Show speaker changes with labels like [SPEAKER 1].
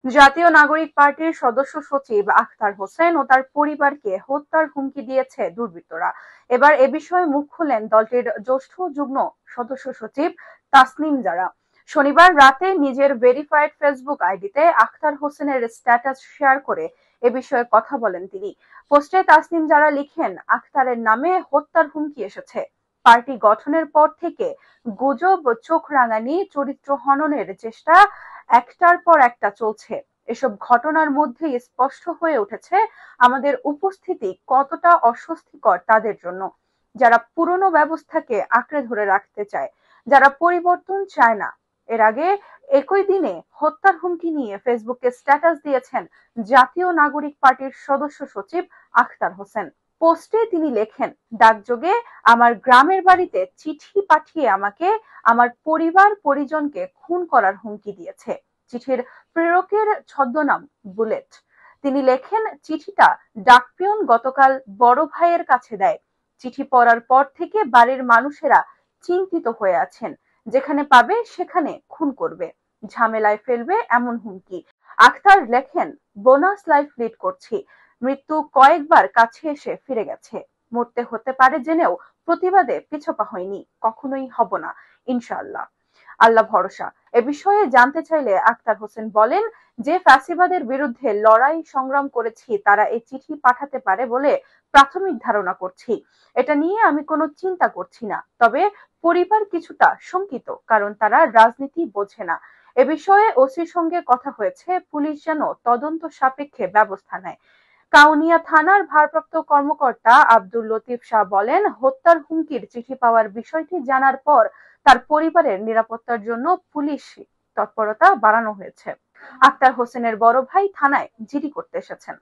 [SPEAKER 1] জাতীয় নাগরিক পার্টির সদস্য সচিব আখতার হোসেন ও তার পরিবারকে হত্যার হুমকি দিয়েছে দুর্বৃত্তরা। এবার এ বিষয়ে মুখ খুললেন দলটির জ্যেষ্ঠ যুগ্ম সদস্য সচিব তাসনিম জারা। শনিবার রাতে নিজের ভেরিফাইড ফেসবুক আইডিতে আখতার হোসেনের স্ট্যাটাস শেয়ার করে এ বিষয়ে কথা বলেন তিনি। পোস্টে তাসনিম জারা লিখেন, আখতারের নামে হত্যার হুমকি এসেছে। পার্টি গঠনের পর থেকে গুজব, চোখ রাঙানি, চরিত্র হননের চেষ্টা একটার পর একটা চলছে। এসব ঘটনার মধ্যেই স্পষ্ট হয়ে উঠেছে আমাদের উপস্থিতি কতটা অস্বস্তিকর তাদের জন্য, যারা পুরনো ব্যবস্থাকে আঁকড়ে ধরে রাখতে চায়, যারা পরিবর্তন চায় না। এর আগে একই দিনে হত্যার হুমকি নিয়ে ফেসবুকে স্ট্যাটাস দিয়েছেন জাতীয় নাগরিক পার্টির সদস্য সচিব আখতার হোসেন। পোস্টে তিনি লেখেন, ডাকযোগে আমার গ্রামের বাড়িতে চিঠি পাঠিয়ে আমাকে আমার পরিবার পরিজনকে খুন করার হুমকি দিয়েছে। চিঠির প্রেরকের ছদ্মনাম বুলেট। তিনি লেখেন, চিঠিটা ডাকপিয়ন গতকাল বড় ভাইয়ের কাছে দেয়। চিঠি পড়ার পর থেকে বাড়ির মানুষেরা চিন্তিত হয়ে আছেন। যেখানে পাবে সেখানে খুন করবে, ঝামেলায় ফেলবে এমন হুমকি। আখতার লেখেন, বোনাস লাইফ লিড করছি। মৃত্যু কয়েকবার কাছে এসে ফিরে গেছে। মরতে হতে পারে জেনেও প্রতিবাদে পিছপা হয়নি, কখনোই হব না, ইনশাআল্লাহ। আল্লাহ ভরসা। এ বিষয়ে জানতে চাইলে আখতার হোসেন বলেন, যে ফ্যাসিবাদের বিরুদ্ধে লড়াই সংগ্রাম করেছি তারা এই চিঠি পাঠাতে পারে বলে প্রাথমিক ধারণা করছি। এটা নিয়ে আমি কোনো চিন্তা করছি না। তবে পরিবার কিছুটা শঙ্কিত, কারণ তারা রাজনীতি বোঝে না। এ বিষয়ে ওসির সঙ্গে কথা হয়েছে, পুলিশ যেন তদন্ত সাপেক্ষে ব্যবস্থা নেয়। কাউনিয়া থানার ভারপ্রাপ্ত কর্মকর্তা আব্দুল লতিফ শাহ বলেন, হত্যার হুমকির চিঠি পাওয়ার বিষয়টি জানার পর তার পরিবারের নিরাপত্তার জন্য পুলিশ তৎপরতা বাড়ানো হয়েছে। আক্তার হোসেনের বড় ভাই থানায় জিডি করতে এসেছেন।